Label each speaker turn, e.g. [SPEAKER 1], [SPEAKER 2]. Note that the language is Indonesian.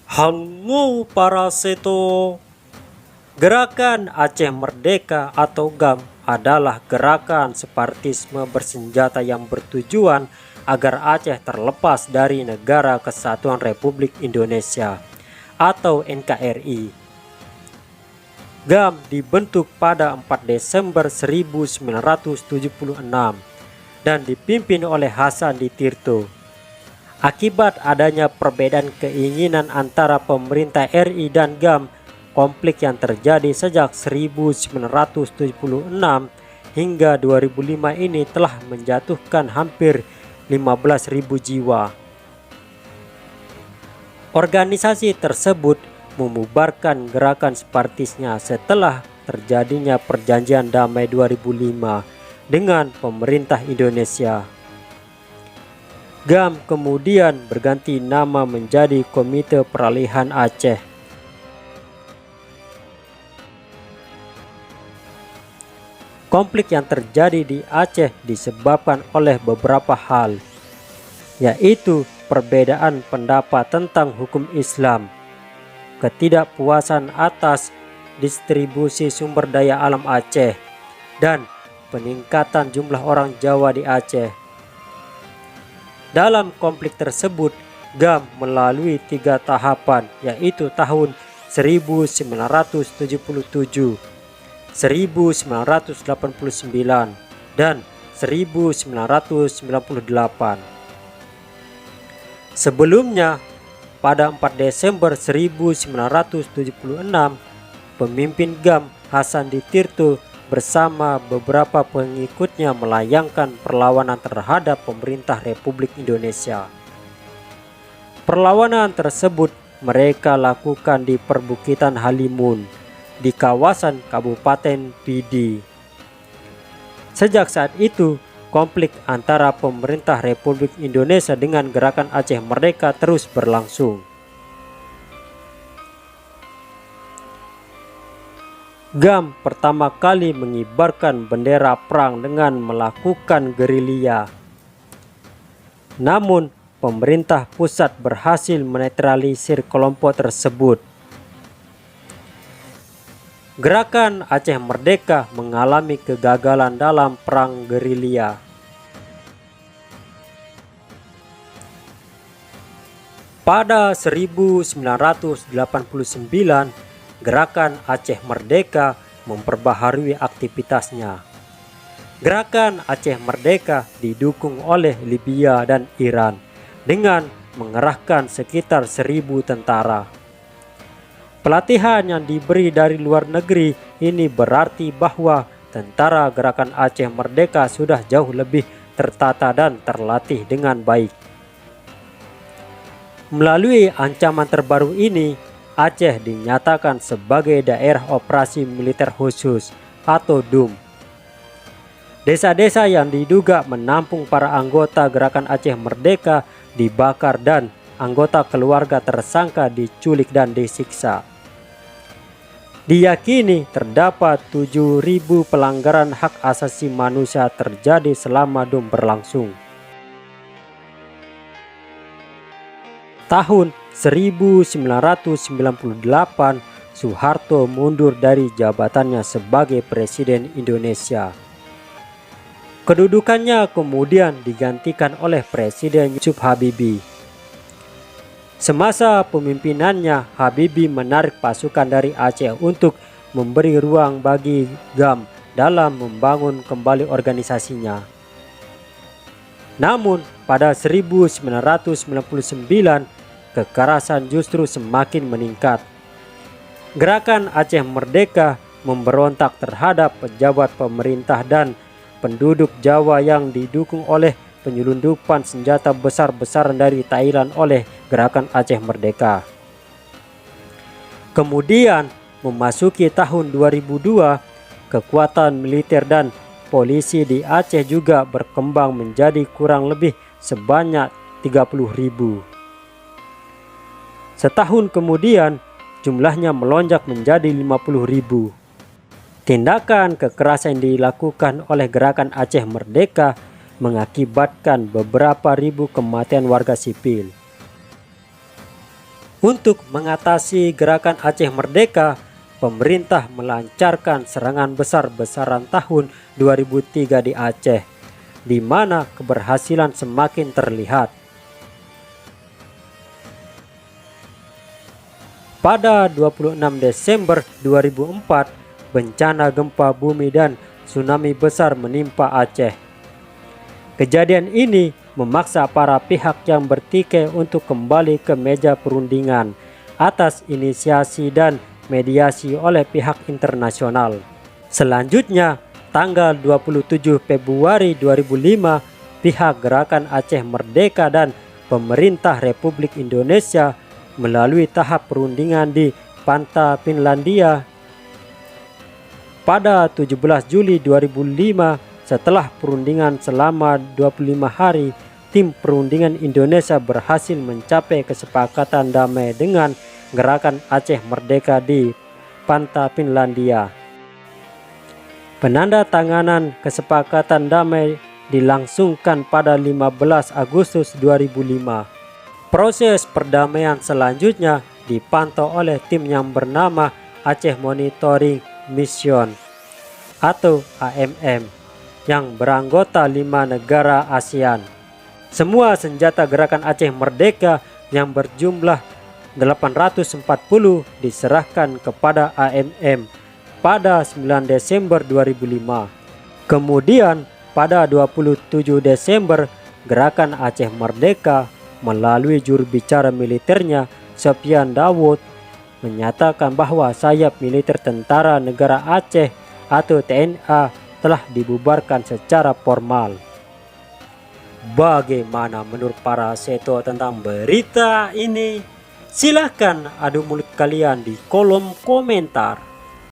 [SPEAKER 1] Halo para seto. Gerakan Aceh Merdeka atau GAM adalah gerakan separatisme bersenjata yang bertujuan agar Aceh terlepas dari Negara Kesatuan Republik Indonesia atau NKRI. GAM dibentuk pada 4 Desember 1976 dan dipimpin oleh Hasan Ditirto. Akibat adanya perbedaan keinginan antara pemerintah RI dan GAM, konflik yang terjadi sejak 1976 hingga 2005 ini telah menjatuhkan hampir 15.000 jiwa. Organisasi tersebut membubarkan gerakan separatisnya setelah terjadinya perjanjian damai 2005 dengan pemerintah Indonesia. GAM kemudian berganti nama menjadi Komite Peralihan Aceh. Konflik yang terjadi di Aceh disebabkan oleh beberapa hal, yaitu perbedaan pendapat tentang hukum Islam, ketidakpuasan atas distribusi sumber daya alam Aceh, dan peningkatan jumlah orang Jawa di Aceh. Dalam konflik tersebut, GAM melalui 3 tahapan, yaitu tahun 1977, 1989, dan 1998. Sebelumnya, pada 4 Desember 1976, pemimpin GAM Hasan Ditirto bersama beberapa pengikutnya melayangkan perlawanan terhadap pemerintah Republik Indonesia. Perlawanan tersebut mereka lakukan di perbukitan Halimun, di kawasan Kabupaten Pidi. Sejak saat itu, konflik antara pemerintah Republik Indonesia dengan gerakan Aceh Merdeka terus berlangsung. GAM pertama kali mengibarkan bendera perang dengan melakukan gerilya. Namun, pemerintah pusat berhasil menetralisir kelompok tersebut. Gerakan Aceh Merdeka mengalami kegagalan dalam perang gerilya. Pada 1989, Gerakan Aceh Merdeka memperbaharui aktivitasnya. Gerakan Aceh Merdeka didukung oleh Libya dan Iran dengan mengerahkan sekitar 1.000 tentara. Pelatihan yang diberi dari luar negeri ini berarti bahwa tentara Gerakan Aceh Merdeka sudah jauh lebih tertata dan terlatih dengan baik. Melalui ancaman terbaru ini, Aceh dinyatakan sebagai daerah operasi militer khusus atau DUM. Desa-desa yang diduga menampung para anggota Gerakan Aceh Merdeka dibakar dan anggota keluarga tersangka diculik dan disiksa. Diyakini terdapat 7.000 pelanggaran hak asasi manusia terjadi selama DUM berlangsung. Tahun 1998, Soeharto mundur dari jabatannya sebagai Presiden Indonesia. Kedudukannya kemudian digantikan oleh Presiden Yusuf Habibie. Semasa pemimpinannya, Habibie menarik pasukan dari Aceh untuk memberi ruang bagi GAM dalam membangun kembali organisasinya. Namun, pada 1999, kekerasan justru semakin meningkat. Gerakan Aceh Merdeka memberontak terhadap pejabat pemerintah dan penduduk Jawa yang didukung oleh penyelundupan senjata besar-besaran dari Thailand oleh Gerakan Aceh Merdeka. Kemudian memasuki tahun 2002, kekuatan militer dan polisi di Aceh juga berkembang menjadi kurang lebih sebanyak 30.000. Setahun kemudian, jumlahnya melonjak menjadi 50.000. Tindakan kekerasan yang dilakukan oleh Gerakan Aceh Merdeka mengakibatkan beberapa ribu kematian warga sipil. Untuk mengatasi gerakan Aceh Merdeka, pemerintah melancarkan serangan besar-besaran tahun 2003 di Aceh, di mana keberhasilan semakin terlihat. Pada 26 Desember 2004, bencana gempa bumi dan tsunami besar menimpa Aceh. Kejadian ini memaksa para pihak yang bertikai untuk kembali ke meja perundingan atas inisiasi dan mediasi oleh pihak internasional. Selanjutnya, tanggal 27 Februari 2005, pihak Gerakan Aceh Merdeka dan pemerintah Republik Indonesia melalui tahap perundingan di Panta, Finlandia. Pada 17 Juli 2005, setelah perundingan selama 25 hari, tim perundingan Indonesia berhasil mencapai kesepakatan damai dengan Gerakan Aceh Merdeka di Panta, Finlandia. Penandatanganan kesepakatan damai dilangsungkan pada 15 Agustus 2005. Proses perdamaian selanjutnya dipantau oleh tim yang bernama Aceh Monitoring Mission atau AMM yang beranggota 5 negara ASEAN. Semua senjata Gerakan Aceh Merdeka yang berjumlah 840 diserahkan kepada AMM pada 9 Desember 2005. Kemudian pada 27 Desember, Gerakan Aceh Merdeka melalui juru bicara militernya Sopyan Dawood menyatakan bahwa sayap militer Tentara Negara Aceh atau TNA telah dibubarkan secara formal. Bagaimana menurut para seto tentang berita ini? Silahkan adu mulut kalian di kolom komentar.